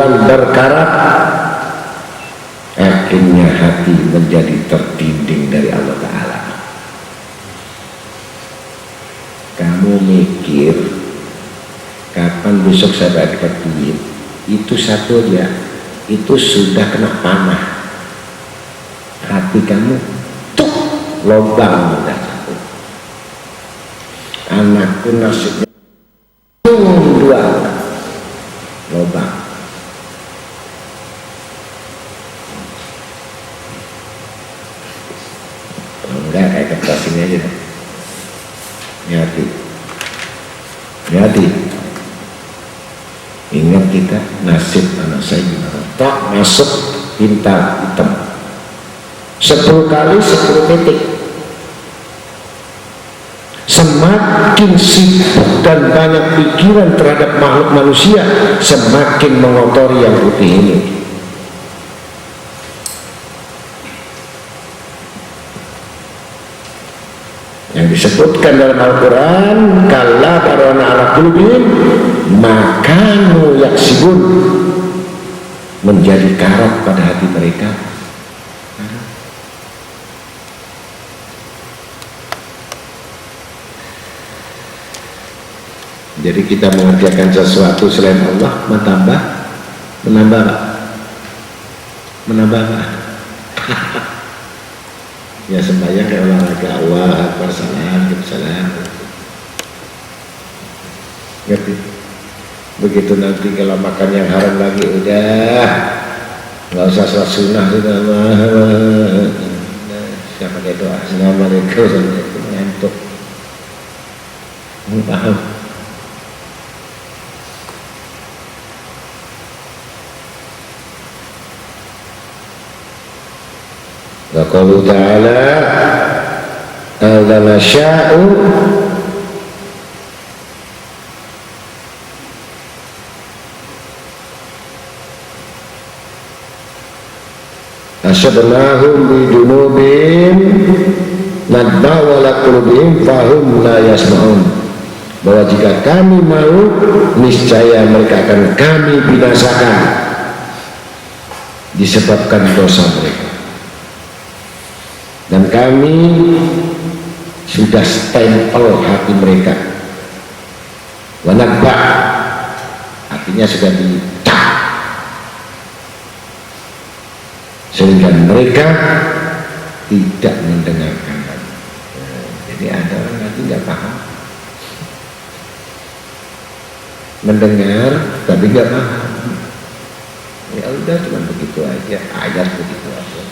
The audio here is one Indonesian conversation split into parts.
kemajuan berkarat, akhirnya hati menjadi tertinding dari Allah Ta'ala. Kamu mikir kapan besok saya dapat duit, itu satu aja, itu sudah kena panah. Hati kamu tuh lubang udah satu. Anakku nasibnya dua lubang. Kalau enggak kayak kertas ini aja deh. Hati. Ingat kita nasib anak saya gimana? Tak masuk pintar hitam 10 kali 10 titik. Semakin sibuk dan banyak pikiran terhadap makhluk manusia, semakin mengotori yang putih ini. Yang disebutkan dalam Al-Quran, kalla barana ala qulubihim makanu yaksibun, menjadi karat pada hati mereka. Jadi kita mengerjakan sesuatu selain Allah menambah ya sembahyang kayak olahraga, Allah akbar, salam, ngerti? Begitu nanti kalau makan yang haram lagi udah nggak usah sholat sunnah, sudah siapa pakai doa assalamualaikum ngantuk, paham? Wa qalu ta'ala alla sya'u asyadnahum bidunubihim nadba wala qulubihim fahum la yasma'un, bahwa jika kami mau niscaya mereka akan kami binasakan disebabkan dosa mereka. Dan kami sudah stempel hati mereka, wanakba artinya sudah dicap, sehingga mereka tidak mendengarkan lagi. Jadi ada orang lagi nggak paham, mendengar tapi nggak paham. Ya udah cuma begitu aja, ayat begitu aja.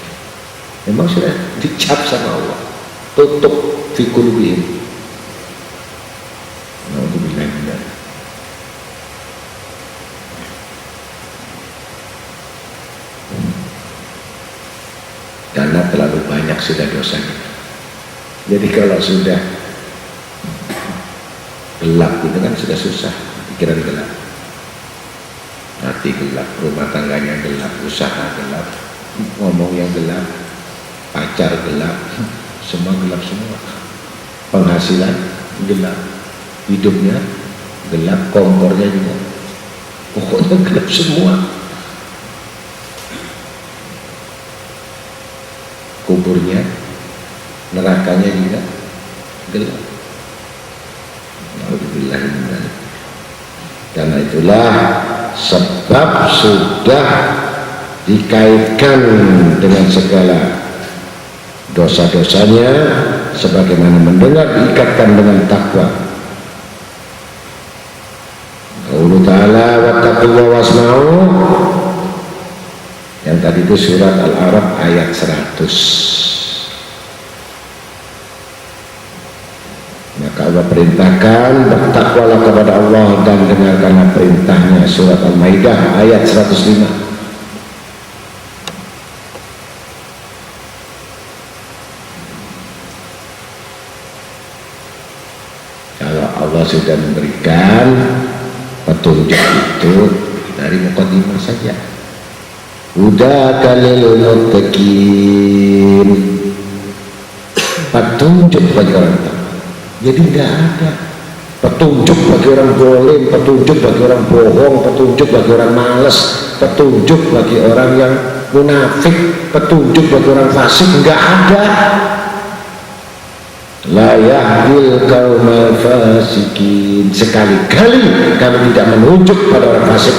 Memang sudah dicap sama Allah, tutup fi qulubihim. Nauzubillah. Karena terlalu banyak sudah dosanya. Jadi kalau sudah gelap itu kan sudah susah, pikiran gelap, hati gelap, rumah tangganya gelap, usaha gelap, ngomong yang gelap, pacar gelap, semua gelap semua, penghasilan gelap, hidupnya gelap, kompornya juga, pokoknya gelap semua. Kuburnya, nerakanya juga gelap. Alhamdulillah. Karena itulah sebab sudah dikaitkan dengan segala dosa-dosanya, sebagaimana mendengar diikatkan dengan takwa. Allah Ta'ala wattaqullaha wasma'u, yang tadi itu surat Al-A'raf ayat 100. Maka Allah perintahkan bertakwalah kepada Allah dan dengarkanlah perintahnya, surat Al-Maidah ayat 105. Allah sudah memberikan petunjuk itu dari muqaddimah saja. Hudaka lil muttaqin, petunjuk bagi orang takwa. Jadi nggak ada petunjuk bagi orang zalim, petunjuk bagi orang bohong, petunjuk bagi orang malas, petunjuk bagi orang yang munafik, petunjuk bagi orang fasik. Enggak ada. La yahdil qaumal fasikin. Sekali-kali kami tidak menunjuk pada orang fasik.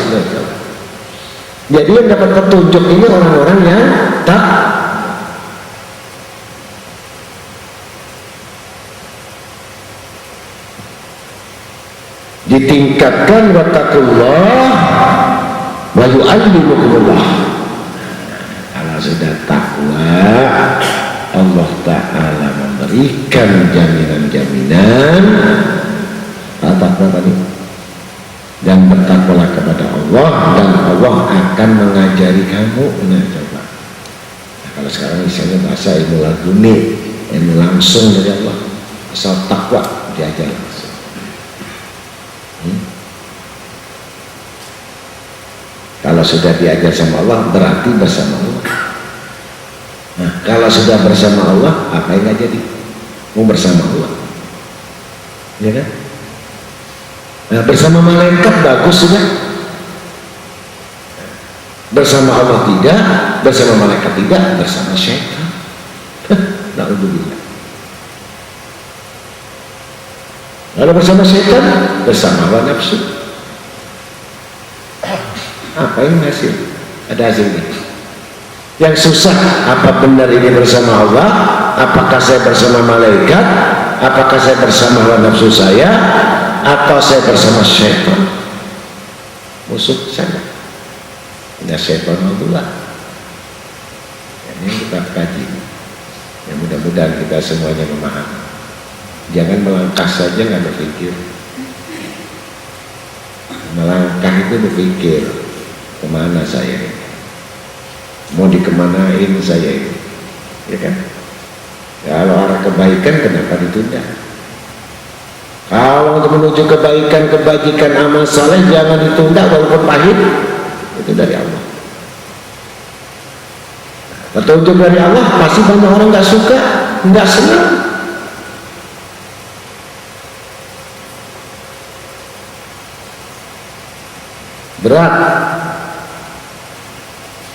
Jadi yang dapat petunjuk ini orang-orang yang tak ditingkatkan wattaqullah wa yu'allimukumullah. Kalau sudah takwa, Allah Ta'ala memberikan jaminan-jaminan takwa tadi, dan bertakwalah kepada Allah dan Allah akan mengajari kamu. Nah, coba. Nah, kalau sekarang misalnya bahasa ilmu laduni, ilmu langsung dari Allah, asal takwa diajar langsung. Kalau sudah diajar sama Allah berarti bersama Allah. Nah, kalau sudah bersama Allah, apa yang nggak jadi? Mau bersama Allah, ya kan? Nah, bersama malaikat bagus sudah. Bersama Allah tidak, bersama malaikat tidak, bersama syaitan. Na'udzubillah. Lalu bersama syaitan, bersama hawa nafsu. Apa yang hasil? Ada hasilnya. Yang susah, apa benar ini bersama Allah? Apakah saya bersama malaikat? Apakah saya bersama hawa nafsu saya? Atau saya bersama syaitan, musuh saya? Ya, syaitan Allah. Ini kita kaji. Ya, mudah-mudahan kita semuanya memahami. Jangan melangkah saja nggak berpikir. Melangkah itu berpikir, kemana saya ini? Mau dikemanain saya ini? Ya kan? Kalau arah kebaikan, kenapa ditunda? Kalau untuk menuju kebaikan, kebajikan, amal saleh, jangan ditunda walaupun pahit. Itu dari Allah. Petunjuk dari Allah pasti banyak orang nggak suka, nggak senang. Berat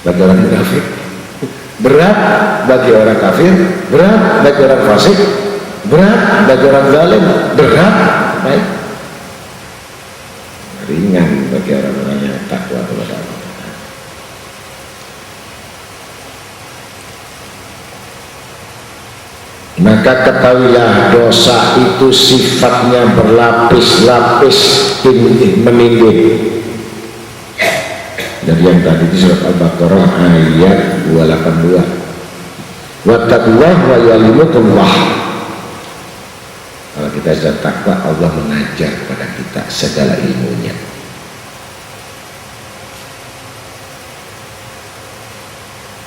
bagi orang kafir, berat bagi orang kafir, berat bagi orang fasik, berat bagi orang zalim, berat, baik, ringan bagi orang-orang yang takwa kepada Allah. Maka ketahuilah dosa itu sifatnya berlapis-lapis, menindih. Dari yang tadi di surat Al-Baqarah ayat 282. Wattaqullah wa yu'allimukumullah. Kalau kita sudah takwa, Allah mengajar kepada kita segala ilmunya.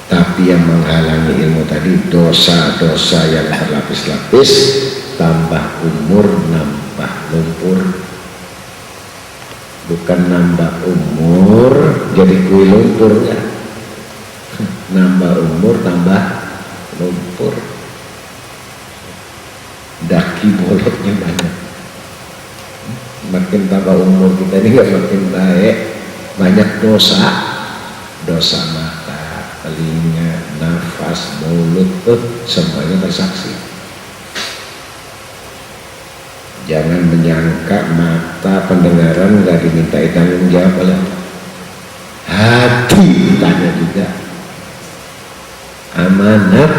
Tapi yang menghalangi ilmu tadi dosa-dosa yang berlapis-lapis, tambah umur, nambah lumpur. Bukan nambah umur jadi kuil lumpur, ya. Nambah umur, tambah lumpur. Daki bolotnya banyak. Makin tambah umur kita ini gak makin baik. Banyak dosa. Dosa mata, telinga, nafas, mulut, semuanya bersaksi. Jangan menyangka mata pendengaran nggak dimintai tanggung jawab oleh hati, ditanya juga. Amanat.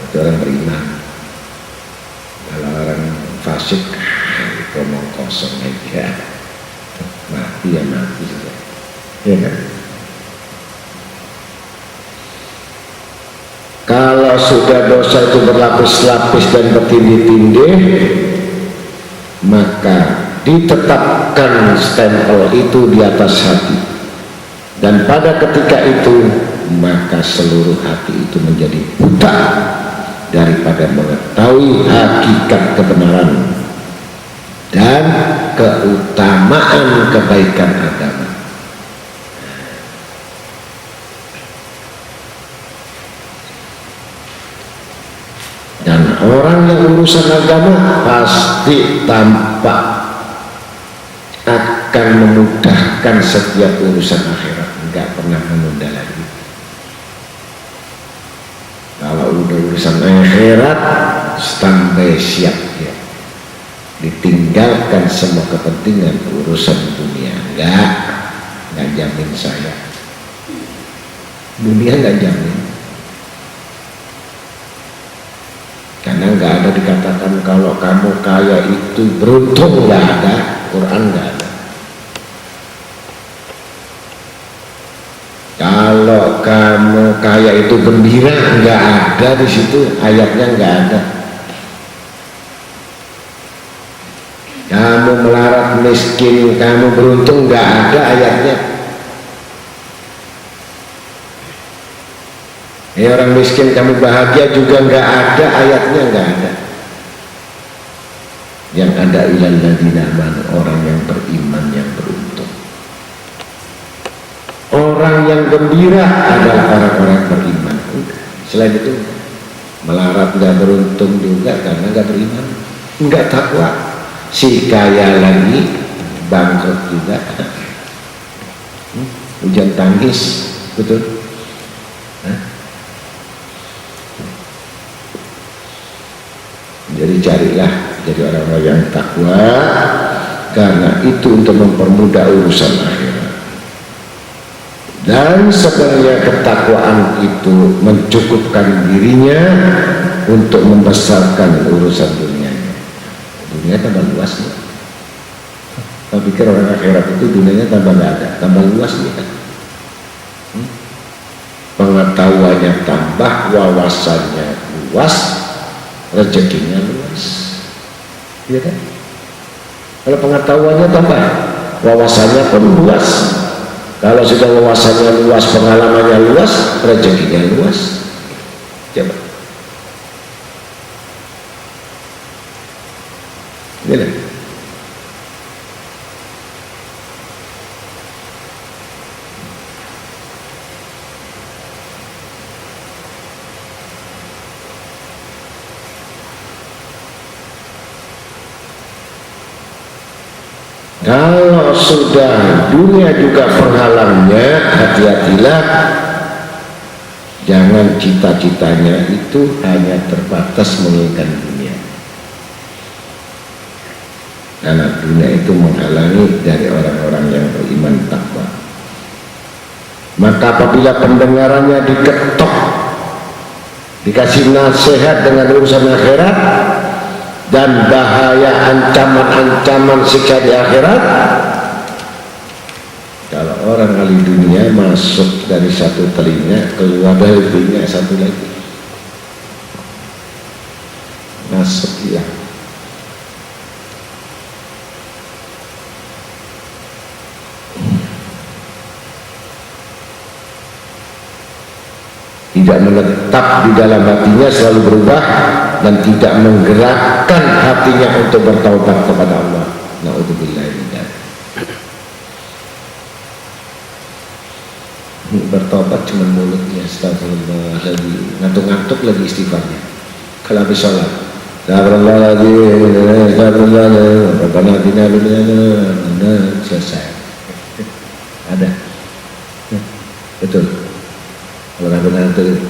Itu orang beriman. Kalau orang fasik, ngomong kosong aja, mati ya mati juga, ya kan? Kalau sudah dosa itu berlapis-lapis dan bertindih-tindih, maka ditetapkan stempel itu di atas hati, dan pada ketika itu maka seluruh hati itu menjadi buta daripada mengetahui hakikat kebenaran dan keutamaan kebaikan agama. Dan orang yang urusan agama pasti tampak akan memudahkan setiap urusan akhirat, nggak pernah menunda lagi. Kalau udah urusan akhirat, standby siap ya. Ditinggalkan semua kepentingan urusan dunia. Nggak jamin saya. Dunia nggak jamin. Karena nggak ada dikatakan kalau kamu kaya itu beruntung, nggak ada. Quran nggak ada. Kalau kamu kaya itu gembira, nggak ada di situ, ayatnya nggak ada. Kamu melarat miskin, kamu beruntung, nggak ada ayatnya. Orang miskin kamu bahagia juga nggak ada ayatnya, nggak ada. Yang ada ilal ladzina amanu, orang yang beriman yang beruntung. Orang yang gembira adalah orang-orang beriman. Selain itu melarat nggak beruntung juga karena nggak beriman, nggak takwa. Si kaya lagi bangkrut juga. Hujan tangis, betul. Jadi carilah jadi orang-orang yang takwa, karena itu untuk mempermudah urusan akhirat. Dan sebenarnya ketakwaan itu mencukupkan dirinya untuk membesarkan urusan dunianya. Dunia tambah luas nih. Kau pikir orang akhirat itu dunianya tambah nggak ada, tambah luas nih kan? Pengetahuannya tambah, wawasannya luas, rezekinya luas, iya kan? Kalau pengetahuannya tambah, wawasannya pun luas. Kalau sudah wawasannya luas, pengalamannya luas, rezekinya luas. Coba. Gila. Kalau sudah dunia juga penghalangnya, hati-hatilah. Jangan cita-citanya itu hanya terbatas menginginkan dunia. Karena dunia itu menghalangi dari orang-orang yang beriman takwa. Maka apabila pendengarannya diketok, dikasih nasihat dengan urusan akhirat dan bahaya ancaman-ancaman siksa di akhirat, kalau orang ahli dunia masuk dari satu telinga, keluar dari telinga satu lagi, masuk ya. Tidak menetap di dalam hatinya, selalu berubah dan tidak menggerakkan hatinya untuk bertaubat kepada Allah. Na'udzubillah min dzalik. Bertaubat cuma mulutnya, astagfirullah, lagi ngantuk-ngantuk lagi istighfarnya. Kalau habis sholat, selesai. Ada, betul. Kalau ngantuk.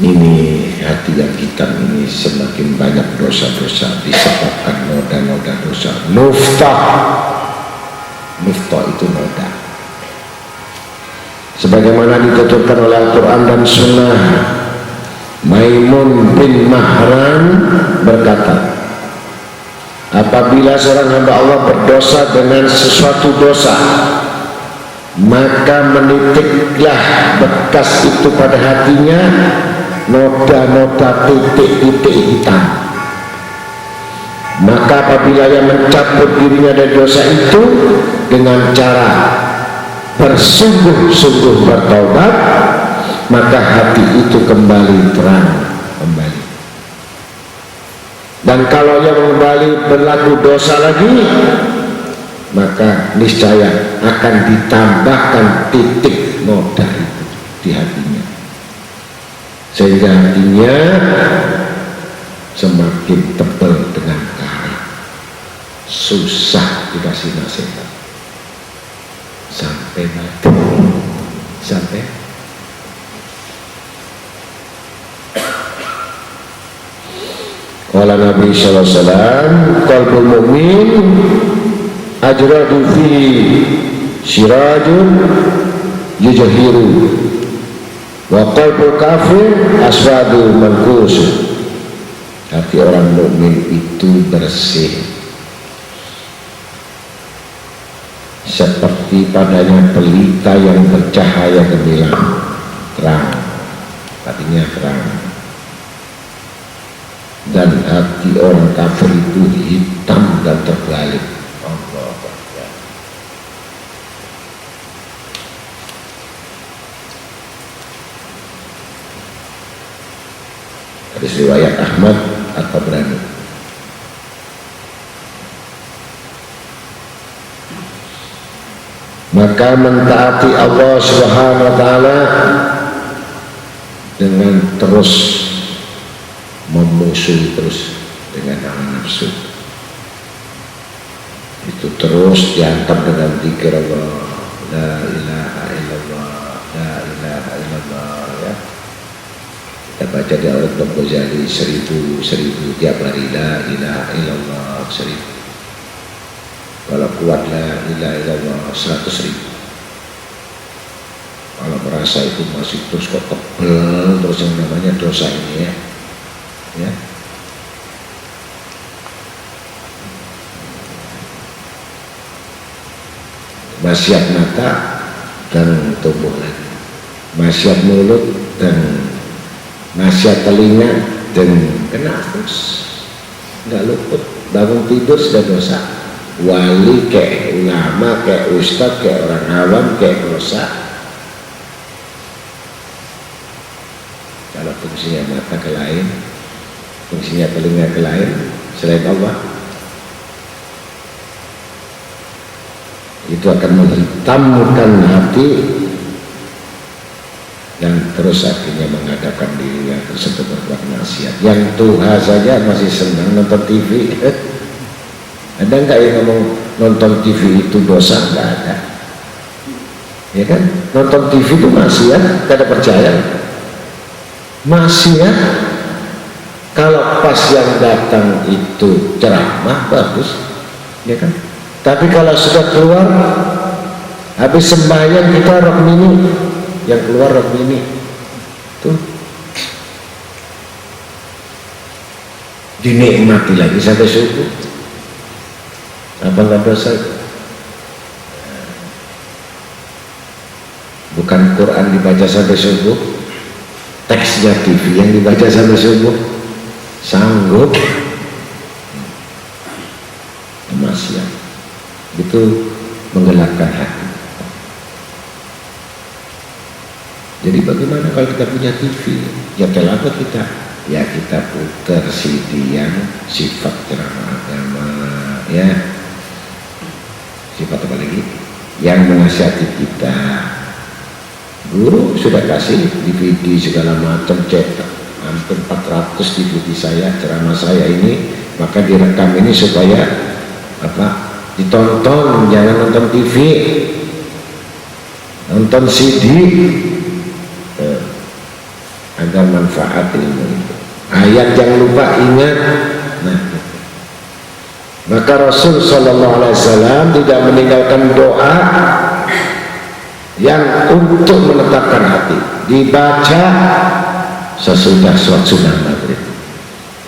Ini hati yang hitam ini semakin banyak dosa-dosa disebabkan noda-noda dosa. Nuftah itu noda. Sebagaimana dituturkan oleh Al-Quran dan Sunnah, Maimun bin Mahran berkata, apabila seorang hamba Allah berdosa dengan sesuatu dosa, maka menitiklah bekas itu pada hatinya noda-noda titik-titik hitam. Maka apabila yang mencabut dirinya dari dosa itu dengan cara bersungguh-sungguh bertaubat, maka hati itu kembali terang kembali. Dan kalau yang kembali berlaku dosa lagi, maka niscaya akan ditambahkan titik noda itu. di hatinya, sehingga hatinya semakin tebal dengan karat, susah dikasih nasihat sampai mati. Sampai Qala Nabi sallallahu alaihi wasallam, qalbul mu'min ajradu fi sirajun yujhiru wa qalbul kafir aswadu mankus. Hati orang mukmin itu bersih seperti padanya pelita yang bercahaya gemilang, terang, hatinya terang. Dan hati orang kafir itu hitam dan terbalik. Allah Akbar. Hadis riwayat Ahmad At-Tabrani. Maka mentaati Allah Subhanahu wa taala dengan terus memusuhi terus dengan hawa nafsu, itu terus dihantam dengan zikir Allah, la ilaha illallah, la ilaha illallah, ya. Kita baca di Al Ghazali 1000 tiap hari, la ilaha illallah 1000. Kalau kuat la ilaha illallah 100.000. Kalau merasa itu masih terus kok tebel terus yang namanya dosa ini, ya. Maksiat mata dan tumbuh lagi, maksiat mulut dan maksiat telinga dan kena terus, nggak luput. Bangun tidur sudah dosa, wali kayak ulama kayak ustadz kayak orang awam kayak dosa. Kalau fungsinya mata ke lain, fungsinya telinga ke lain selain Allah, itu akan menghitamkan hati yang terus akhirnya mengadakan dirinya tersebut berbuat maksiat. Yang Tuhan saja masih senang nonton TV. Ada nggak yang ngomong nonton TV itu dosa? Nggak ada, ya kan? Nonton TV itu maksiat, tidak percaya maksiat. Kalau pas yang datang itu ceramah bagus, ya kan? Tapi kalau sudah keluar habis sembahyang kita rok mini, yang keluar rok mini tuh dinikmati lagi sampai subuh. Apa nggak dosa? Bukan Quran dibaca sampai subuh, teksnya TV yang dibaca sampai subuh, sanggup maksiat itu menggelapkan hati. Jadi bagaimana kalau kita punya TV? Ya kenapa kita? Ya kita putar CD yang sifat ceramah agama, ya. Sifat apa lagi? Yang menasihati kita. Guru sudah kasih DVD segala macam, cetak hampir 400 DVD saya, ceramah saya ini, maka direkam ini supaya apa? Ditonton, jangan nonton TV, nonton CD, agar manfaat ilmu itu. Ayat yang lupa ingat. Nah, maka Rasul Sallallahu Alaihi Wasallam tidak meninggalkan doa yang untuk menetapkan hati, dibaca sesudah sholat sunnah maghrib.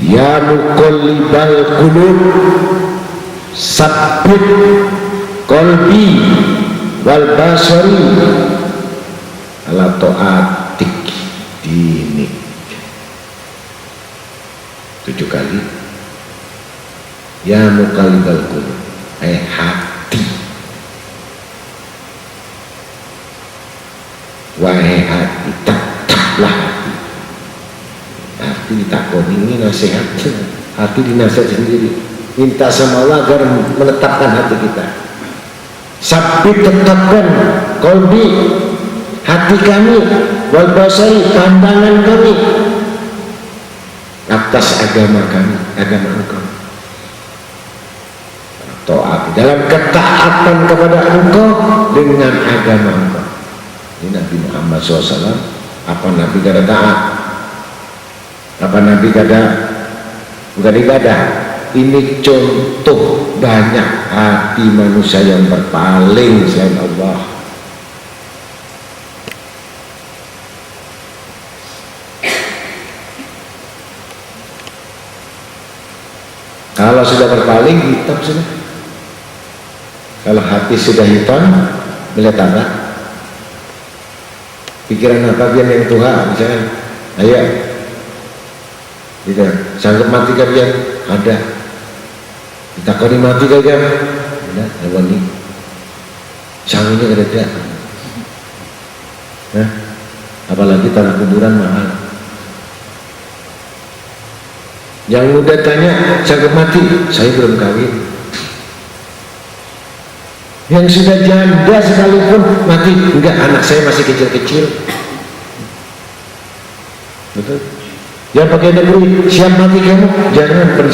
Ya muqallibal qulub, sabbit qalbi wal basari ala ta'atik dinik. 7 kali. Ya muqallibal qulub, hati, wahai hati, tetaplah hati. Hati ditakoni, ini nasihat, hati dinasihat sendiri. Minta sama Allah agar menetapkan hati kita. Sabit, tetapkan kolbi, hati kami, wal basari, pandangan kami atas agama kami, agama Engkau. Taat dalam ketaatan kepada Engkau dengan agama Engkau. Ini Nabi Muhammad SAW. Apa Nabi kata taat? Apa Nabi kata bukan ibadah? Ini contoh banyak hati manusia yang berpaling selain Allah. Kalau sudah berpaling, hitam sudah. Kalau hati sudah hitam, melihat apa? Pikiran apa biar yang Tuhan, misalnya, ayo, tidak sanggup mati kalian, ada. Ditakoni mati kalian, ada, hewan ini, sangunya ada. Nah, apalagi tanah kuburan mahal. Yang muda tanya, sanggup mati, saya belum kawin. Yang sudah janda sekalipun mati, enggak, anak saya masih kecil-kecil. Betul? Yang pakai negeri, siap mati kamu, jangan